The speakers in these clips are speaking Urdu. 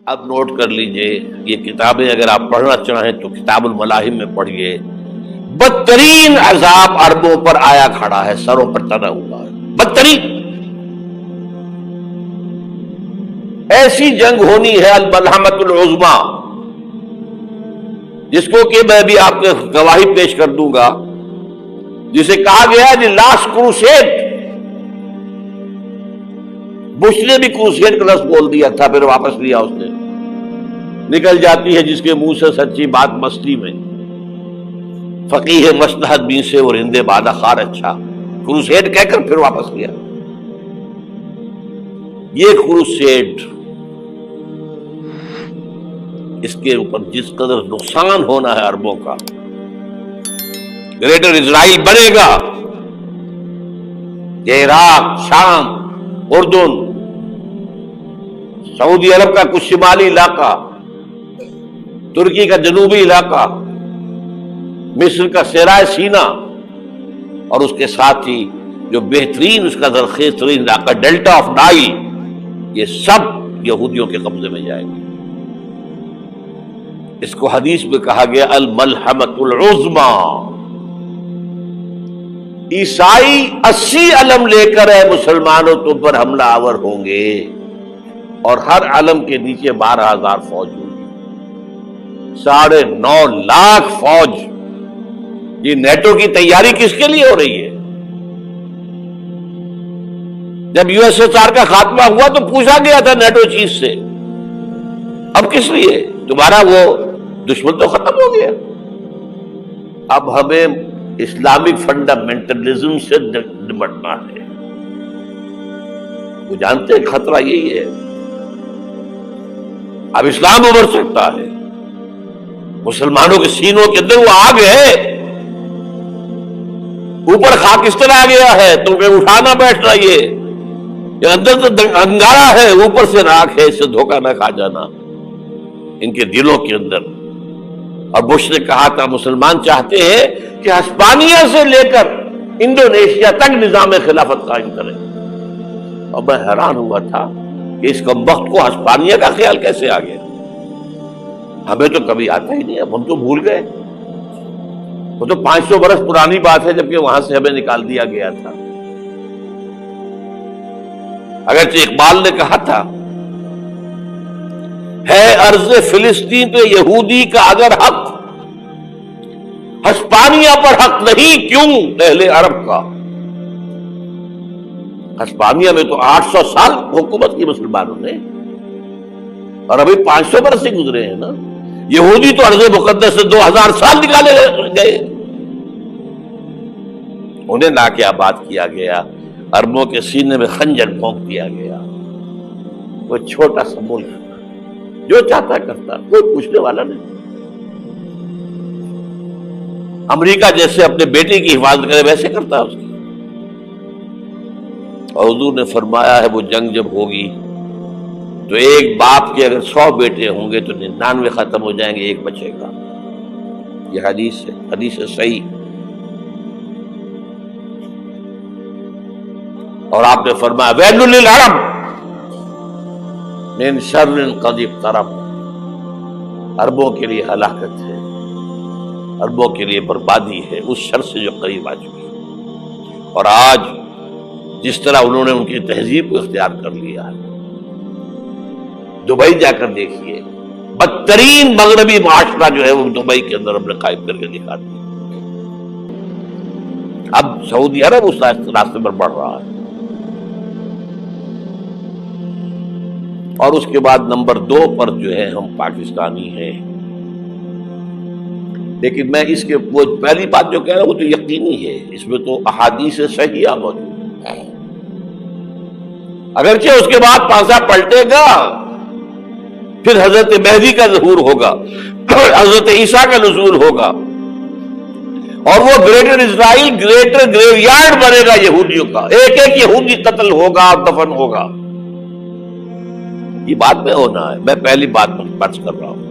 اب نوٹ کر لیجئے، یہ کتابیں اگر آپ پڑھنا چاہیں تو کتاب الملاحم میں پڑھیے۔ بدترین عذاب عربوں پر آیا کھڑا ہے، سروں پر تنا ہوا ہے، بدترین ایسی جنگ ہونی ہے الملحمۃ العظمیٰ، جس کو کہ میں بھی آپ کو گواہی پیش کر دوں گا، جسے کہا گیا ہے دی لاسٹ کروسیڈ۔ بش نے بھی کروسیڈ کا لفظ بول دیا تھا، پھر واپس لیا اس نے۔ نکل جاتی ہے جس کے منہ سے سچی بات مستی میں، فقیہ مصلحت بین سے اور ہندے بادہ خار اچھا، کروسیڈ کہہ کر پھر واپس لیا۔ یہ کروسیڈ، اس کے اوپر جس قدر نقصان ہونا ہے عربوں کا، گریٹر اسرائیل بنے گا، یہ عراق، شام، اردن، سعودی عرب کا کچھ شمالی علاقہ، ترکی کا جنوبی علاقہ، مصر کا صحرائے سینا، اور اس کے ساتھ ہی جو بہترین اس کا زرخیز ترین علاقہ ڈیلٹا آف نائل، یہ سب یہودیوں کے قبضے میں جائے گا۔ اس کو حدیث میں کہا گیا الملحمۃ العظمیٰ۔ عیسائی 80 علم لے کر ہے مسلمانوں تم پر حملہ آور ہوں گے، اور ہر علم کے نیچے 12,000 فوج ہوگی، 9.5 لاکھ فوج۔ یہ نیٹو کی تیاری کس کے لیے ہو رہی ہے؟ جب یو ایس ایس آر کا خاتمہ ہوا تو پوچھا گیا تھا نیٹو چیف سے، اب کس لیے؟ تمہارا وہ دشمن تو ختم ہو گیا، اب ہمیں اسلامک فنڈامنٹلزم سے نمٹنا ہے۔ وہ جانتے ہیں خطرہ یہی ہے، اب اسلام ابھر سکتا ہے، مسلمانوں کے سینوں کے اندر وہ آگ ہے، اوپر خاکستر آ گیا ہے، تمہیں اٹھانا بیٹھنا، یہ اندر تو انگارہ ہے، اوپر سے راکھ ہے، اس سے دھوکہ نہ کھا جانا ان کے دلوں کے اندر۔ اور بش نے کہا تھا مسلمان چاہتے ہیں کہ ہسپانیہ سے لے کر انڈونیشیا تک نظام خلافت قائم کریں، اور میں حیران ہوا تھا کہ اس کمبخت کو ہسپانیہ کا خیال کیسے آ گیا؟ ہمیں تو کبھی آتا ہی نہیں، اب ہم تو بھول گئے، وہ تو 500 برس پرانی بات ہے، جبکہ وہاں سے ہمیں نکال دیا گیا تھا۔ اگرچہ اقبال نے کہا تھا ہے ارض فلسطین پہ یہودی کا اگر حق، ہسپانیہ پر حق نہیں کیوں اہل عرب کا؟ ہسپانیہ میں تو 800 سال حکومت کی مسلمانوں نے، اور ابھی 500 برس سے گزرے ہیں نا۔ یہودی تو ارض مقدس سے 2000 سال نکالے گئے، انہیں نہ کیا بات کیا گیا، عربوں کے سینے میں خنجر بھونک دیا گیا۔ وہ چھوٹا سا ملک جو چاہتا کرتا، کوئی پوچھنے والا نہیں۔ امریکہ جیسے اپنے بیٹے کی حفاظت کرے ویسے کرتا ہے اس کی۔ اور حضور نے فرمایا ہے وہ جنگ جب ہوگی تو ایک باپ کے اگر 100 بیٹے ہوں گے تو 99 ختم ہو جائیں گے، ایک بچے گا۔ یہ حدیث ہے، حدیث ہے صحیح۔ اور آپ نے فرمایا ویل للعرب من شر قد اقترب، عربوں کے لیے ہلاکت ہے، عربوں کے لیے بربادی ہے اس شر سے جو قریب آ چکی۔ اور آج جس طرح انہوں نے ان کی تہذیب کو اختیار کر لیا ہے، دبئی جا کر دیکھیے، بدترین مغربی معاشرہ جو ہے وہ دبئی کے اندر ہم نے قائم کر کے دکھا دیا۔ اب سعودی عرب اس راستے پر بڑھ رہا ہے۔ اور اس کے بعد نمبر 2 پر جو ہے ہم پاکستانی ہیں، لیکن میں اس کے وہ پہلی بات جو کہہ رہا ہوں وہ تو یقینی ہے، اس میں تو احادیث صحیحہ موجود ہے۔ اگرچہ اس کے بعد پانسا پلٹے گا، پھر حضرت مہدی کا ظہور ہوگا، حضرت عیسیٰ کا نزول ہوگا، اور وہ گریٹر اسرائیل گریٹر گریو یارڈ بنے گا یہودیوں کا، ایک ایک یہودی قتل ہوگا اور دفن ہوگا۔ یہ بات میں ہونا ہے، میں پہلی بات پر کر رہا ہوں۔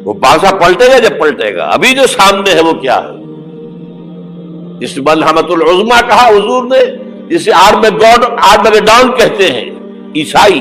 وہ پانسا پلٹے گا جب پلٹے گا، ابھی جو سامنے ہے وہ کیا ہے؟ جس ملحمۃ العظمیٰ کہا حضور نے، جسے آرمیگیڈون کہتے ہیں عیسائی،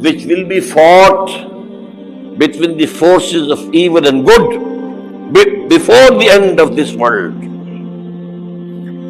which will be fought between the forces of evil and good before the end of this world.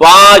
5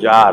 4,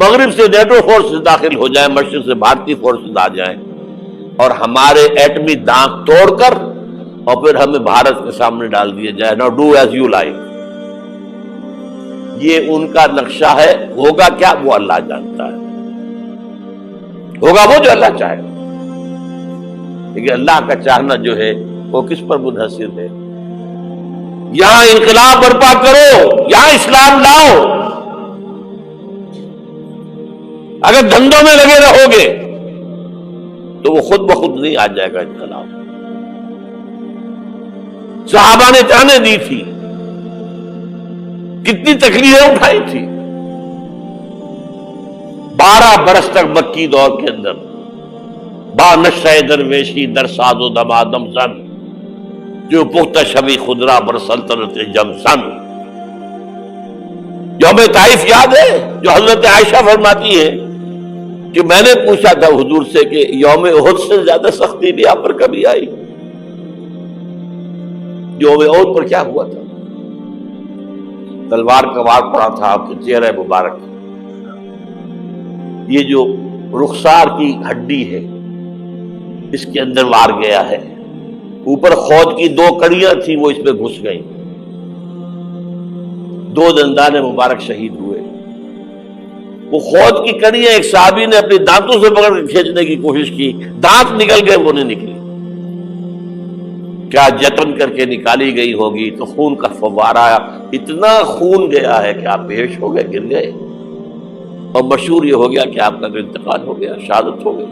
مغرب سے نیٹو فورسز داخل ہو جائیں، مشرق سے بھارتی فورسز آ جائیں اور ہمارے ایٹمی دانت توڑ کر اور پھر ہمیں بھارت کے سامنے ڈال دیا جائے، نو ڈو ایز یو لائک. یہ ان کا نقشہ ہے. ہوگا کیا وہ اللہ جانتا ہے، ہوگا وہ جو اللہ چاہے. لیکن اللہ کا چاہنا جو ہے وہ کس پر منحصر ہے؟ یہاں انقلاب برپا کرو، یہاں اسلام لاؤ. اگر دھندوں میں لگے رہو گے تو وہ خود بخود نہیں آ جائے گا انقلاب. صحابہ نے جانیں دی تھی، کتنی تکلیفیں اٹھائی تھی. 12 برس تک مکی دور کے اندر با نشہ درویشی در ساز و دمادم زن، جو پختہ شبی خدرا بر سلطنت جم سن. یوم طائف یاد ہے جو حضرت عائشہ فرماتی ہے کہ میں نے پوچھا تھا حضور سے کہ یوم احد سے زیادہ سختی بھی آپ پر کبھی آئی؟ یوم احد پر کیا ہوا تھا؟ تلوار کا وار پڑا تھا آپ کے چہرہ مبارک. یہ جو رخسار کی ہڈی ہے اس کے اندر وار گیا ہے. اوپر خود کی 2 کڑیاں تھیں، وہ اس میں گھس گئیں. 2 دندان مبارک شہید ہوئے. وہ خود کی کڑیاں ایک صحابی نے اپنے دانتوں سے پکڑ کے کھینچنے کی کوشش کی، دانت نکل گئے، وہ نہیں نکلی. کیا جتن کر کے نکالی گئی ہوگی تو خون کا فوارہ، اتنا خون گیا ہے کہ آپ بے ہوش ہو گئے، گر گئے. اور مشہور یہ ہو گیا کہ آپ کا انتقال ہو گیا، شہادت ہو گئی.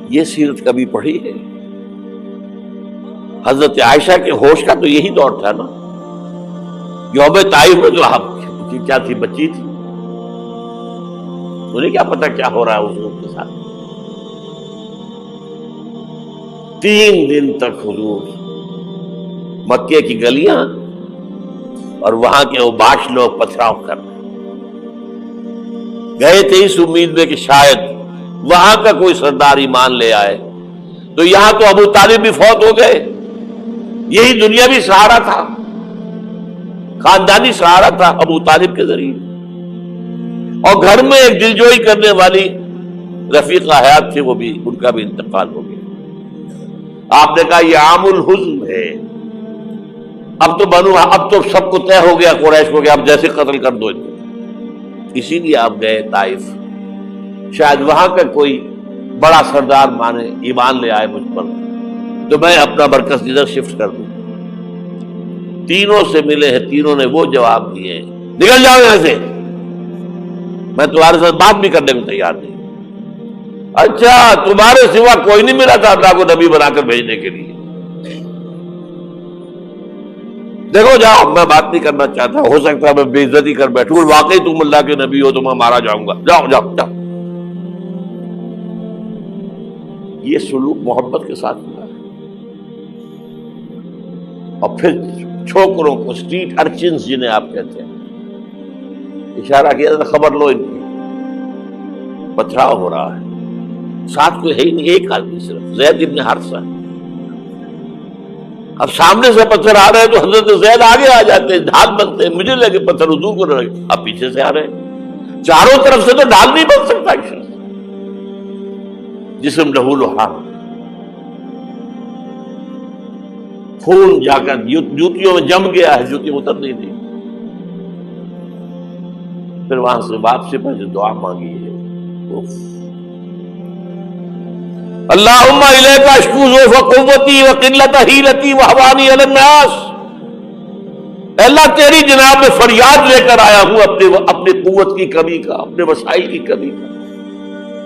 یہ سیرت کبھی پڑھی ہے؟ حضرت عائشہ کے ہوش کا تو یہی دور تھا نا. یوم طائف میں جو آپ کیا تھی، بچی تھی، انہیں کیا پتا کیا ہو رہا ہے اس لوگ کے ساتھ. 3 دن تک حضور مکے کی گلیاں اور وہاں کے اوباش لوگ پتھراؤ کر گئے تھے اس امید میں کہ شاید وہاں کا کوئی سردار ایمان لے آئے. تو یہاں تو ابو طالب بھی فوت ہو گئے. یہی دنیا بھی سہارا تھا، خاندانی سہارا تھا ابو طالب کے ذریعے. اور گھر میں ایک دلجوئی کرنے والی رفیقہ حیات تھی، وہ بھی، ان کا بھی انتقال ہو گیا. آپ نے کہا یہ عام الحزن ہے. اب تو سب کو طے ہو گیا قریش کو کہ آپ جیسے قتل کر دو. اسی لیے آپ گئے طائف، شاید وہاں کا کوئی بڑا سردار مانے، ایمان لے آئے مجھ پر، تو میں اپنا مرکز ادھر شفٹ کر دوں. تینوں سے ملے ہیں، تینوں نے وہ جواب دیے ہیں، نکل جاؤ یہاں سے، میں تمہارے ساتھ بات بھی کرنے کو تیار نہیں. اچھا، تمہارے سوا کوئی نہیں ملا تھا اللہ کو نبی بنا کر بھیجنے کے لیے؟ دیکھو جاؤ، میں بات نہیں کرنا چاہتا، ہو سکتا ہے میں بے عزتی کر بیٹھوں، واقعی تم اللہ کے نبی ہو تو میں مارا جاؤں گا. جاؤ جاؤ جاؤ. یہ سلوک محبت کے ساتھ ہوا ہے. اور پھر چھوکروں کو، اسٹریٹ ارچنز جنہیں آپ کہتے ہیں، اشارہ کیا تھا، خبر لو ان کی، پتھراؤ ہو رہا ہے. ساتھ کوئی ہے ہی نہیں، ایک آدمی صرف، زید ابن حارثہ. اب سامنے سے پتھر آ رہے ہیں تو حضرت زید آگے آ جاتے ہیں، ڈھال بنتے ہیں. مجھے لگے پتھر حضور کو لگے، اب پیچھے سے آ رہے ہیں. چاروں طرف سے تو ڈھال نہیں بن سکتا. جسم لہو لہاب، خون جا کر جوتیوں میں جم گیا ہے، جوتی اتر نہیں تھی. پھر وہاں سے واپسی پر جو دعا مانگی ہے، اللہم الیک اشکو ضعف قوتی وقلت حیلتی وہوانی علی الناس. اللہ تیری جناب میں فریاد لے کر آیا ہوں اپنی قوت کی کمی کا، اپنے وسائل کی کمی کا،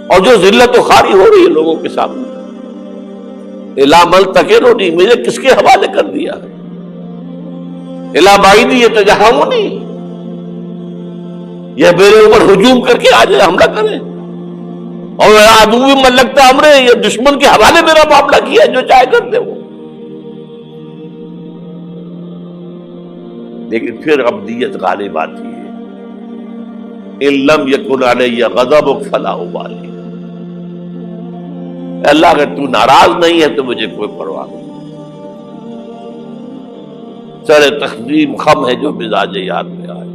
اور جو ذلت و خواری ہو رہی ہے لوگوں کے سامنے. الا من تکلنی، مجھے کس کے حوالے کر دیا ہے؟ الا بعیدی یتجہمنی، یہ میرے اوپر ہجوم کر کے آ جائے، حملہ کرے. اور عدو من لگتا امرے، یہ دشمن کے حوالے میرا معاملہ کیا، جو چاہے کرتے وہ. لیکن پھر عبدیت غالب آتی ہے. ان لم یکن علی غضبک فلا ابالی. اللہ اگر تو ناراض نہیں ہے تو مجھے کوئی پرواہ نہیں. سر تقدیم خم ہے جو مزاج یاد میں آئے.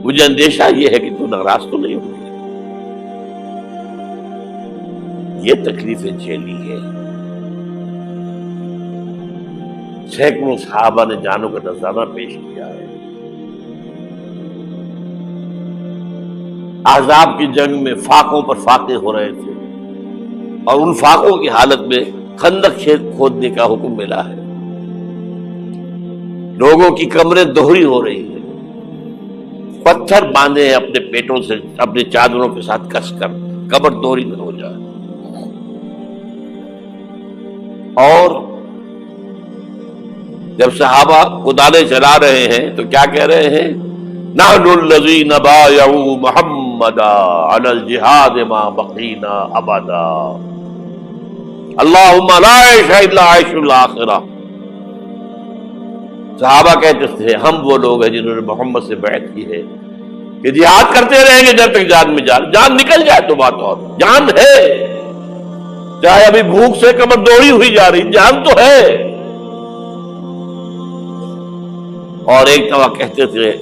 مجھے اندیشہ یہ ہے کہ تو ناراض تو نہیں ہوگی. یہ تکلیفیں جھیلی ہے. سینکڑوں صحابہ نے جانوں کا نذرانہ پیش کیا ہے. احزاب کی جنگ میں فاقوں پر فاقے ہو رہے تھے اور ان فاقوں کی حالت میں خندق کھودنے کا حکم ملا ہے. لوگوں کی کمریں دوہری ہو رہی ہیں. پتھر باندھے ہیں اپنے پیٹوں سے اپنے چادروں کے ساتھ کس کر قبر دوہری نہ ہو جائے. اور جب صحابہ کدالیں چلا رہے ہیں تو کیا کہہ رہے ہیں؟ نحن الذین بایعوا محمدا علی الجہاد ما بقینا ابدا اللہم لا عیش الا عیش الاخرہ. صحابہ کہتے تھے ہم وہ لوگ ہیں جنہوں نے محمد سے بیعت کی ہے کہ جہاد کرتے رہیں گے جب تک جان میں جان نکل جائے تو بات اور. جان ہے، چاہے ابھی بھوک سے کمر دوڑی ہوئی جا رہی، جان تو ہے. اور ایک دفعہ کہتے تھے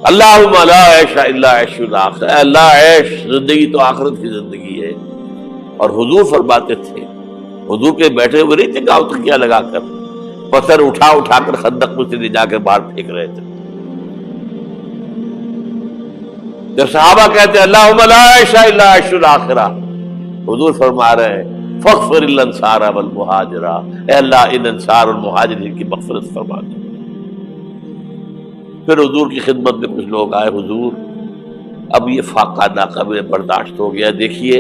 اللہم لا عیش الا عیش الاخرہ، اے اللہ عیش زندگی تو آخرت کی زندگی ہے. اور حضور فرماتے تھے، حضور کے بیٹھے ہوئے نہیں تھے گاؤں تکیہ لگا کر، پتھر اٹھا اٹھا کر خندق میں سے لے جا کر باہر پھینک رہے تھے. جب صحابہ کہتے ہیں اللہم لا عیش الا عیش الاخرہ، حضور فرما رہے ہیں فاغفر الانصار والمہاجرہ، اے اللہ ان انصار اور مہاجرین کی مغفرت فرما دو. پھر حضور کی خدمت میں کچھ لوگ آئے، حضور اب یہ فاقہ ناقابل برداشت ہو گیا، دیکھیے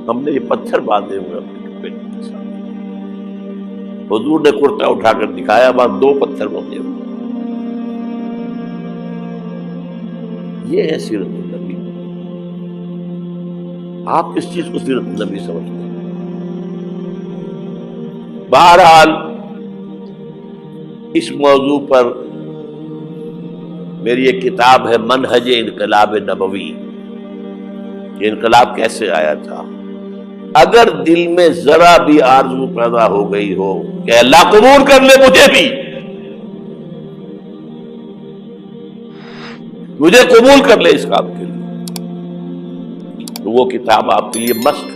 ہم نے یہ پتھر باندھے ہوئے اپنے پیٹ کے ساتھ. حضور نے کرتا اٹھا کر دکھایا، وہاں 2 پتھر بندھے ہوئے. یہ ہے سیرت النبی. آپ کس چیز کو سیرت النبی سمجھتے ہیں؟ بہرحال اس موضوع پر میری ایک کتاب ہے منہج انقلاب نبوی. یہ انقلاب کیسے آیا تھا؟ اگر دل میں ذرا بھی آرزو پیدا ہو گئی ہو کہ اللہ قبول کر لے مجھے قبول کر لے اس کام کے لیے، تو وہ کتاب آپ کے لیے مست